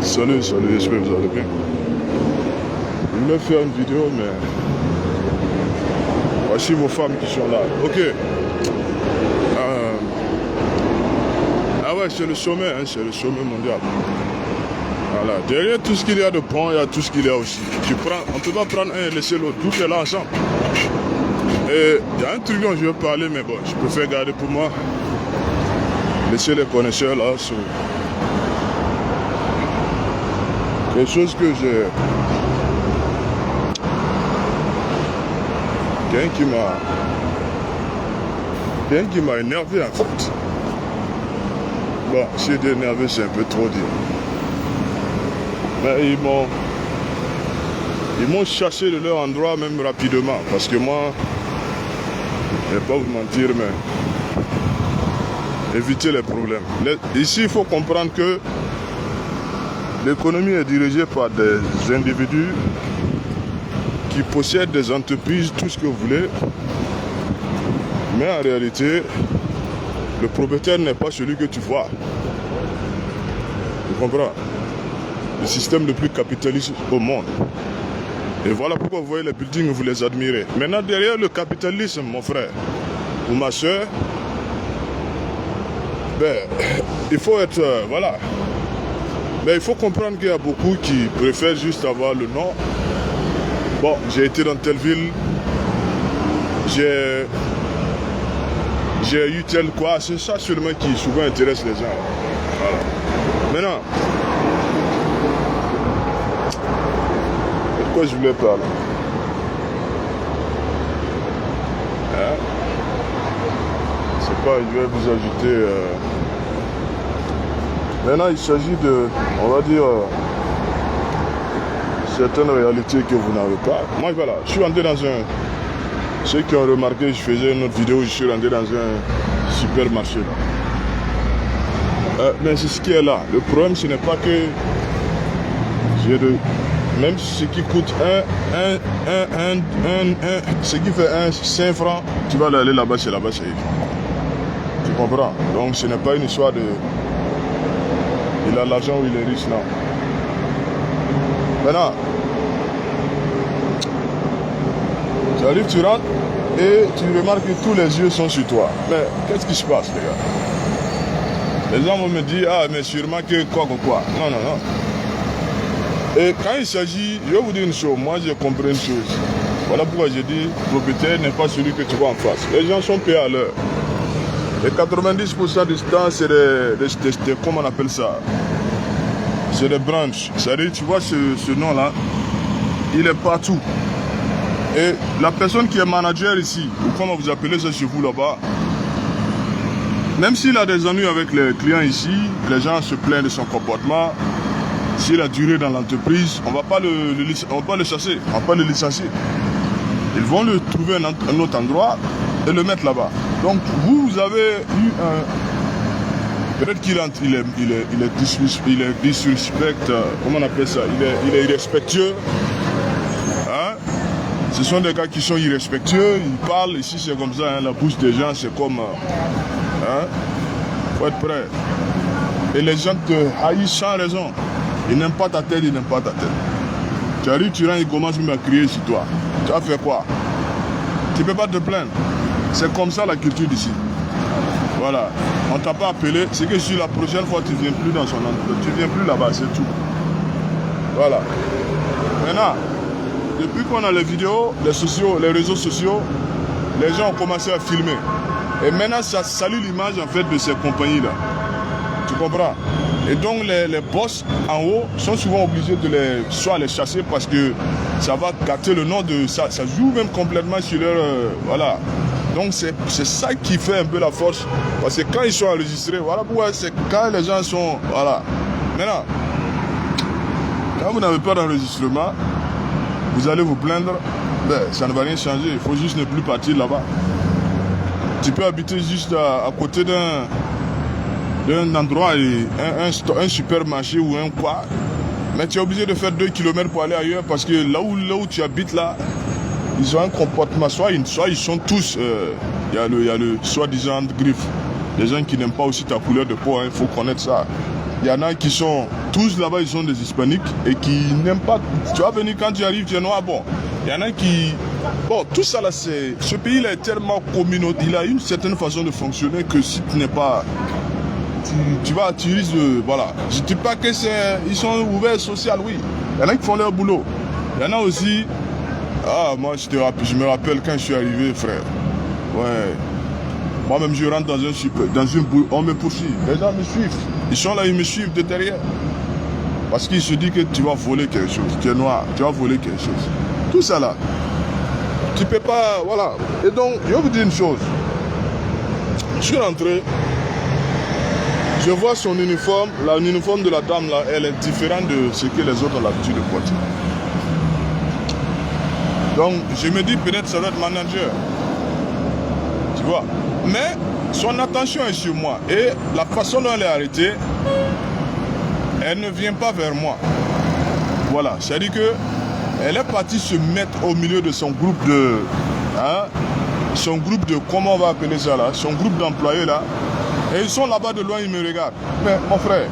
Salut, j'espère que vous allez bien. Je voulais faire une vidéo, mais voici vos femmes qui sont là. Ok. Ah ouais, c'est le sommet, hein, c'est le sommet mondial. Voilà. Derrière tout ce qu'il y a de bon, il y a tout ce qu'il y a aussi. On ne peut pas prendre un et laisser l'autre. Tout est là ensemble. Et il y a un truc dont je vais parler, mais bon, je préfère garder pour moi. Laisser les connaisseurs là sur quelque chose que j'ai. Quelqu'un qui m'a énervé en fait. Bon, si j'ai énervé, c'est un peu trop dire. Mais ils m'ont chassé de leur endroit même rapidement. Parce que moi, je ne vais pas vous mentir, mais éviter les problèmes. Ici, il faut comprendre que l'économie est dirigée par des individus qui possèdent des entreprises, tout ce que vous voulez. Mais en réalité, le propriétaire n'est pas celui que tu vois. Tu comprends? Le système le plus capitaliste au monde. Et voilà pourquoi vous voyez les buildings, vous les admirez. Maintenant, derrière le capitalisme, mon frère ou ma soeur, il faut être... voilà. Mais il faut comprendre qu'il y a beaucoup qui préfèrent juste avoir le nom. Bon, j'ai été dans telle ville, j'ai eu tel quoi. C'est ça seulement qui souvent intéresse les gens. Voilà. Maintenant, pourquoi je voulais parler? Hein? C'est pas, je vais vous ajouter... Maintenant, il s'agit de, on va dire, certaines réalités que vous n'avez pas. Moi, voilà, je suis rentré dans un... Ceux qui ont remarqué, je faisais une autre vidéo, je suis rentré dans un supermarché là. Mais c'est ce qui est là. Le problème, ce n'est pas que j'ai de... Même ce qui coûte ce qui fait 5 francs, tu vas aller là-bas, c'est là-bas, c'est... Tu comprends? Donc, ce n'est pas une histoire de... Il a l'argent ou il est riche, non. Maintenant, tu arrives, tu rentres et tu remarques que tous les yeux sont sur toi. Mais qu'est-ce qui se passe, les gars? Les gens vont me dire, ah, mais sûrement que quoi. Non, non, non. Et quand il s'agit, je vais vous dire une chose, moi j'ai compris une chose. Voilà pourquoi j'ai dit, le propriétaire n'est pas celui que tu vois en face. Les gens sont payés à l'heure. Et 90% du temps, c'est des comment on appelle ça? C'est des branches. C'est-à-dire, tu vois ce nom-là, il est partout. Et la personne qui est manager ici, ou comment vous appelez ça chez vous là-bas, même s'il a des ennuis avec les clients ici, les gens se plaignent de son comportement, s'il a duré dans l'entreprise, on ne va pas le chasser, on ne va pas le licencier. Ils vont le trouver un autre endroit et le mettre là-bas. Donc vous avez eu un... Peut-être qu'il est disrespect, comment on appelle ça? Il est irrespectueux. Hein? Ce sont des gars qui sont irrespectueux, ils parlent, ici c'est comme ça, hein, la bouche des gens c'est comme... Hein? Faut être prêt. Et les gens te haïssent sans raison. Ils n'aiment pas ta tête, ils n'aiment pas ta tête. Tu arrives, tu rentres, ils commencent même à crier sur toi. Tu vas faire quoi? Tu ne peux pas te plaindre. C'est comme ça la culture d'ici. Voilà. On ne t'a pas appelé. C'est que si la prochaine fois tu ne viens plus dans son endroit, tu ne viens plus là-bas, c'est tout. Voilà. Maintenant, depuis qu'on a les vidéos, les réseaux sociaux, les gens ont commencé à filmer. Et maintenant, ça salue l'image en fait de ces compagnies-là. Tu comprends? Et donc les boss en haut sont souvent obligés de soit les chasser parce que ça va gâter le nom de ça. Ça joue même complètement sur leur... voilà. Donc c'est ça qui fait un peu la force. Parce que quand ils sont enregistrés, voilà pourquoi c'est quand les gens sont... Voilà. Maintenant, quand vous n'avez pas d'enregistrement, vous allez vous plaindre, ça ne va rien changer. Il faut juste ne plus partir là-bas. Tu peux habiter juste à côté d'un endroit, un supermarché ou un quoi, mais tu es obligé de faire 2 km pour aller ailleurs parce que là où tu habites là, ils ont un comportement, soit ils sont tous, il y a le soi-disant griffe, des gens qui n'aiment pas aussi ta couleur de peau, il faut connaître ça. Il y en a qui sont, tous là-bas, ils sont des hispaniques et qui n'aiment pas. Tu vas venir quand tu arrives, tu es noir, bon. Il y en a qui. Bon, tout ça là, c'est. Ce pays-là est tellement communautaire, il a une certaine façon de fonctionner que si tu n'es pas. Tu risques de. Voilà. Je ne dis pas que c'est. Ils sont ouverts social, oui. Il y en a qui font leur boulot. Il y en a aussi. Ah, moi, je me rappelle quand je suis arrivé, frère. Ouais. Moi-même, je rentre dans une boule, on me poursuit. Les gens me suivent. Ils sont là, ils me suivent de derrière. Parce qu'ils se disent que tu vas voler quelque chose. Tu es noir, tu vas voler quelque chose. Tout ça là. Tu peux pas. Voilà. Et donc, je vais vous dire une chose. Je suis rentré. Je vois son uniforme. L'uniforme de la dame là, elle est différente de ce que les autres ont l'habitude de porter. Donc, je me dis peut-être ça doit être manager. Tu vois. Mais son attention est sur moi. Et la façon dont elle est arrêtée, elle ne vient pas vers moi. Voilà. C'est-à-dire qu'elle est partie se mettre au milieu de son groupe de... son groupe de... Comment on va appeler ça là? Son groupe d'employés là. Et ils sont là-bas de loin, ils me regardent. Mais mon frère,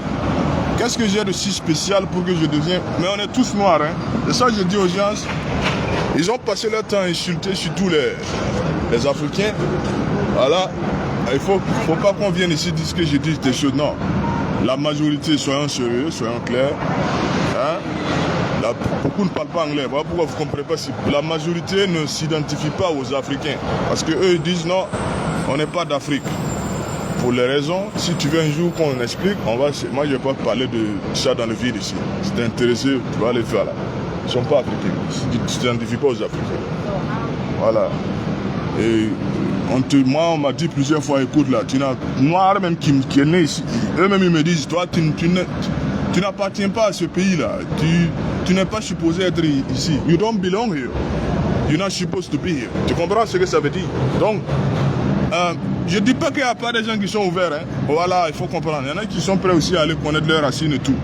qu'est-ce que j'ai de si spécial pour que je devienne... Mais on est tous noirs. Et ça, je dis aux gens, ils ont passé leur temps à insulter surtout les Africains. Voilà, il faut pas qu'on vienne ici dire que je dis des choses. Non, la majorité, soyons sérieux, soyons clairs. Beaucoup ne parlent pas anglais. Voilà pourquoi vous ne comprenez pas. Si la majorité ne s'identifie pas aux Africains. Parce qu'eux, ils disent non, on n'est pas d'Afrique. Pour les raisons, si tu veux un jour qu'on explique, moi je ne vais pas parler de ça dans le vide ici. Si tu es intéressé, tu vas aller faire là. Ils ne sont pas africains. Ils ne s'identifient pas aux Africains. Voilà. Et moi, on m'a dit plusieurs fois, écoute là, tu n'as noir même qui est né ici. Eux-mêmes, ils me disent, toi, tu n'appartiens pas à ce pays-là. Tu n'es pas supposé être ici. You don't belong here. You're not supposed to be here. Tu comprends ce que ça veut dire? Donc, je ne dis pas qu'il n'y a pas des gens qui sont ouverts. Voilà, il faut comprendre. Il y en a qui sont prêts aussi à aller connaître leurs racines et tout.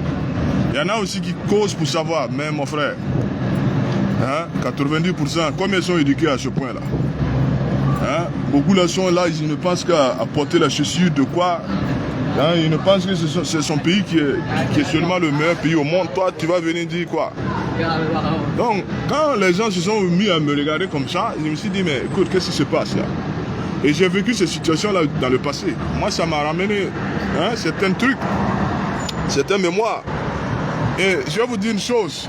Il y en a aussi qui causent pour savoir. Mais mon frère, 90%, combien sont éduqués à ce point-là? Beaucoup là sont là, ils ne pensent qu'à porter la chaussure de quoi. Ils ne pensent que c'est son pays qui est seulement le meilleur pays au monde. Toi, tu vas venir dire quoi? Donc, quand les gens se sont mis à me regarder comme ça, je me suis dit, mais écoute, qu'est-ce qui se passe là? Et j'ai vécu ces situations-là dans le passé. Moi, ça m'a ramené certains trucs, certaines mémoires. Et je vais vous dire une chose.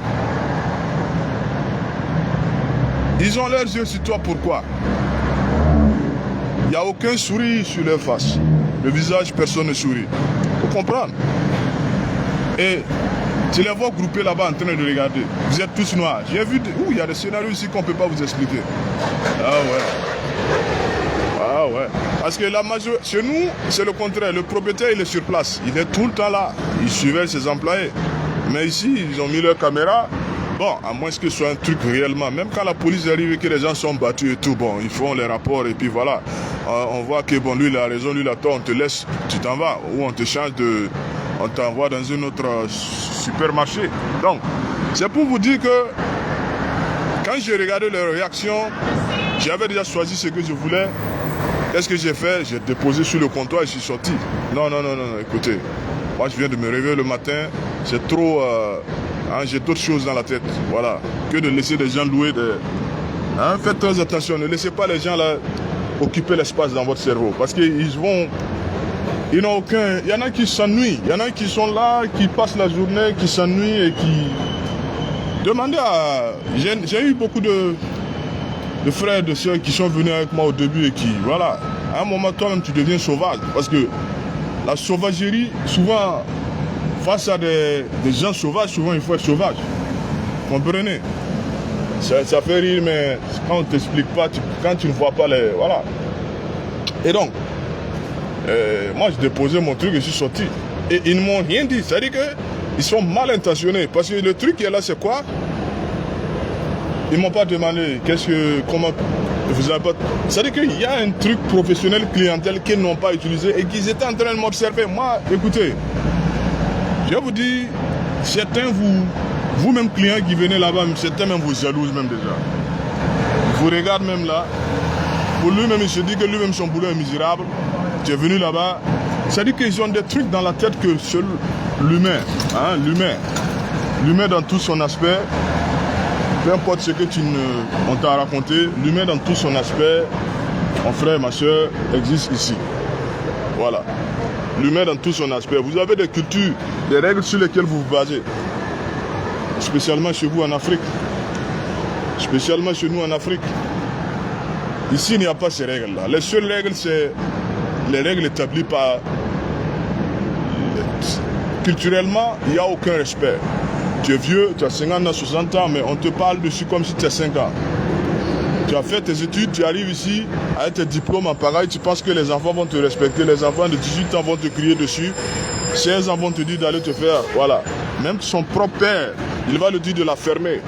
Ils ont leurs yeux sur toi, pourquoi? Il n'y a aucun sourire sur leur face. Le visage, personne ne sourit. Il faut comprendre. Et tu les vois groupés là-bas en train de regarder. Vous êtes tous noirs. J'ai vu il y a des scénarios ici qu'on ne peut pas vous expliquer. Ah ouais. Ah ouais. Parce que la majorité, chez nous, c'est le contraire. Le propriétaire, il est sur place. Il est tout le temps là. Il surveille ses employés. Mais ici, ils ont mis leur caméra. Bon, à moins que ce soit un truc réellement. Même quand la police arrive et que les gens sont battus et tout, bon, ils font les rapports et puis voilà. On voit que bon, lui il a raison, lui il a tort, on te laisse, tu t'en vas. Ou on te change de... On t'envoie dans un autre supermarché. Donc, c'est pour vous dire que quand j'ai regardé leurs réactions, j'avais déjà choisi ce que je voulais. Qu'est-ce que j'ai fait? J'ai déposé sur le comptoir et je suis sorti. Non, écoutez. Moi, je viens de me réveiller le matin. C'est trop... j'ai d'autres choses dans la tête. Voilà. Que de laisser des gens louer des... faites très attention. Ne laissez pas les gens là occuper l'espace dans votre cerveau. Parce qu'ils vont... Ils n'ont aucun... Il y en a qui s'ennuient. Il y en a qui sont là, qui passent la journée, qui s'ennuient et qui... Demandez à... J'ai eu beaucoup de frères et de sœurs qui sont venus avec moi au début et qui... Voilà. À un moment, toi-même, tu deviens sauvage. Parce que la sauvagerie, souvent... Face à des gens sauvages, souvent il faut être sauvage. Comprenez? Ça fait rire, mais quand on ne t'explique pas, quand tu ne vois pas les... Voilà. Et donc, moi j'ai déposé mon truc et je suis sorti. Et ils ne m'ont rien dit. C'est-à-dire qu'ils sont mal intentionnés. Parce que le truc qui est là, c'est quoi? Ils ne m'ont pas demandé comment vous avez pas... C'est-à-dire qu'il y a un truc professionnel clientèle qu'ils n'ont pas utilisé et qu'ils étaient en train de m'observer. Moi, écoutez, je vous dis, certains vous-même clients qui venez là-bas, certains même vous jalousent même déjà. Vous regardez même là, pour lui-même il se dit que lui-même son boulot est misérable. Tu es venu là-bas, C'est-à-dire qu'ils ont des trucs dans la tête que seul l'humain, hein, l'humain dans tout son aspect, peu importe ce que on t'a raconté, l'humain dans tout son aspect, mon frère, ma soeur, existe ici. Voilà. L'humain dans tout son aspect. Vous avez des cultures, des règles sur lesquelles vous vous basez. Spécialement chez vous en Afrique. Spécialement chez nous en Afrique. Ici, il n'y a pas ces règles-là. Les seules règles, c'est les règles établies par... Culturellement, il n'y a aucun respect. Tu es vieux, tu as 50 ans, 60 ans, mais on te parle dessus comme si tu as 5 ans. Tu as fait tes études, tu arrives ici avec tes diplômes en pareil, tu penses que les enfants vont te respecter, les enfants de 18 ans vont te crier dessus, 16 ans vont te dire d'aller te faire, voilà. Même son propre père, il va le dire de la fermer.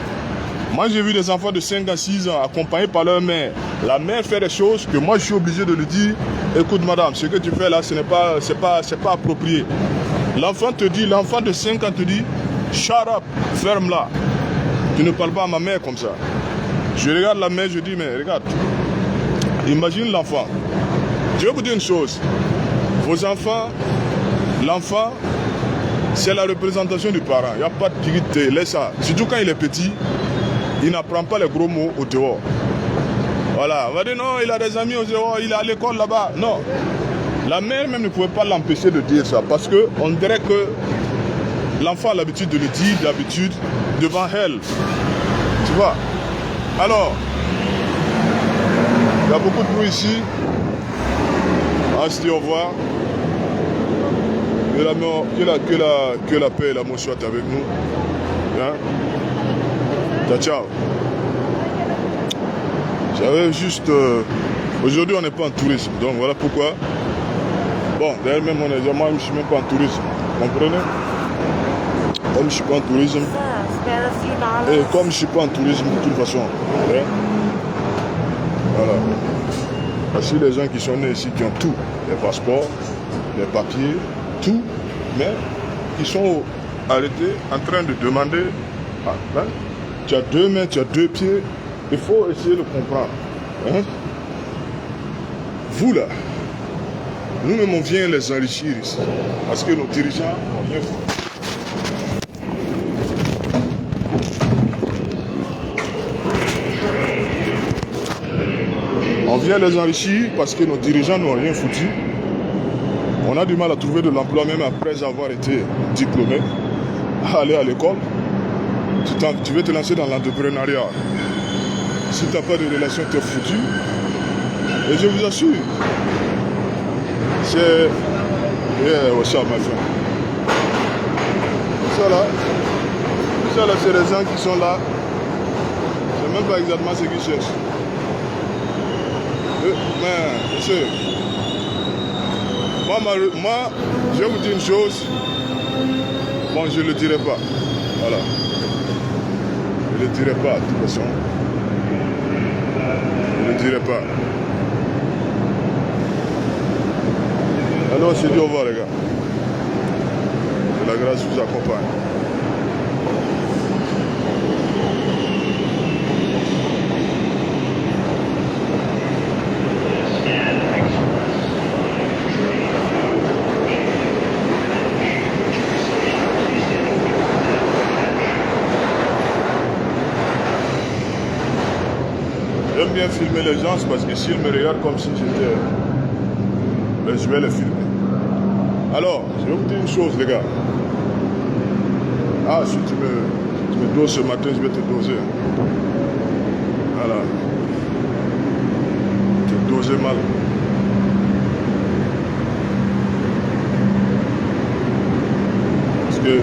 Moi j'ai vu des enfants de 5 à 6 ans accompagnés par leur mère. La mère fait des choses que moi je suis obligé de lui dire, écoute madame, ce que tu fais là, ce n'est pas, c'est pas approprié. L'enfant te dit, l'enfant de 5 ans te dit, shut up, ferme-la. Tu ne parles pas à ma mère comme ça. Je regarde la mère, je dis, mais regarde, imagine l'enfant. Je vais vous dire une chose. Vos enfants, l'enfant, c'est la représentation du parent. Il n'y a pas de dignité, laisse ça. Surtout quand il est petit, il n'apprend pas les gros mots au dehors. Voilà, on va dire non, il a des amis au dehors, il est à l'école là-bas. Non. La mère même ne pouvait pas l'empêcher de dire ça parce qu'on dirait que l'enfant a l'habitude de le dire, d'habitude, devant elle. Tu vois? Alors, il y a beaucoup de bruit ici. On se dit au revoir. Que la paix et l'amour soient avec nous. Hein? Ciao, ciao. J'avais juste... aujourd'hui, on n'est pas en tourisme. Donc, voilà pourquoi. Bon, d'ailleurs, même moi, je ne suis même pas en tourisme. Vous comprenez? Comme je ne suis pas en tourisme. Et comme je ne suis pas en tourisme, de toute façon. Hein? Voilà. Voici les gens qui sont nés ici, qui ont tout. Les passeports, les papiers, tout. Mais qui sont arrêtés en train de demander... Ah, hein? Tu as 2 mains, tu as 2 pieds. Il faut essayer de comprendre. Hein? Vous là, nous-mêmes on vient les enrichir ici. Parce que nos dirigeants ont rien fait. On vient les enrichir parce que nos dirigeants n'ont rien foutu. On a du mal à trouver de l'emploi même après avoir été diplômé, à aller à l'école. Tu veux te lancer dans l'entrepreneuriat. Si tu n'as pas de relation, tu es foutu. Et je vous assure, c'est... Yeah, what's up, my friend? Ça là, c'est les gens qui sont là. Je ne sais même pas exactement ce qu'ils cherchent. Mais, monsieur, moi, je vais vous dire une chose. Bon, je ne le dirai pas. Voilà. Je ne le dirai pas, de toute façon. Je ne le dirai pas. Alors, je dis au revoir, les gars. Que la grâce vous accompagne. J'aime bien filmer les gens parce que s'ils me regardent comme si j'étais... Ben, je vais les filmer. Alors, je vais vous dire une chose, les gars. Ah, si tu me doses ce matin, je vais te doser. Voilà. Te doser mal. Parce que...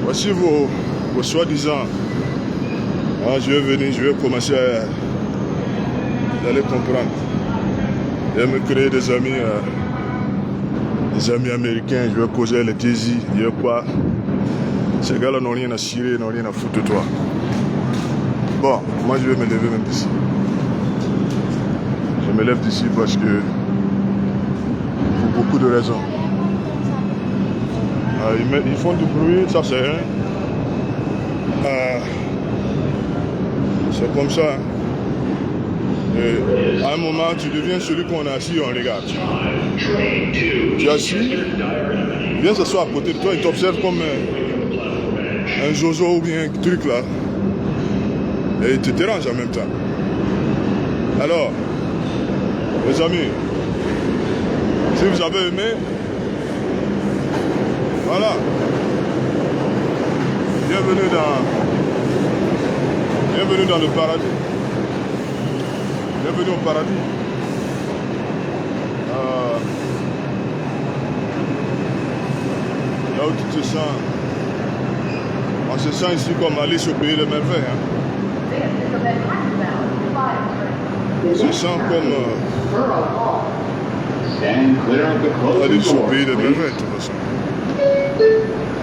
Voici vos soi-disant. Ah, je vais venir, je vais commencer à... Vous allez comprendre. Je vais me créer des amis américains, je vais causer les désirs, je vais quoi. Ces gars-là n'ont rien à cirer, n'ont rien à foutre de toi. Bon, moi je vais me lever même d'ici. Je me lève d'ici parce que... pour beaucoup de raisons. Ils font du bruit, ça c'est rien. C'est comme ça. Hein. Et à un moment, tu deviens celui qu'on a assis, on regarde. Tu es assis, viens s'asseoir à côté de toi et t'observe comme un zozo ou bien un truc là. Et il te dérange en même temps. Alors, mes amis, si vous avez aimé, voilà. Bienvenue dans le paradis. Bienvenue au paradis. Là où tu te sens, on se sent ici comme Alice au pays des merveilles. Hein. On se sent comme Alice au pays des merveilles, de toute façon.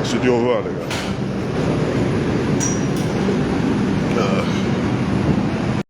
On se dit au revoir, les gars.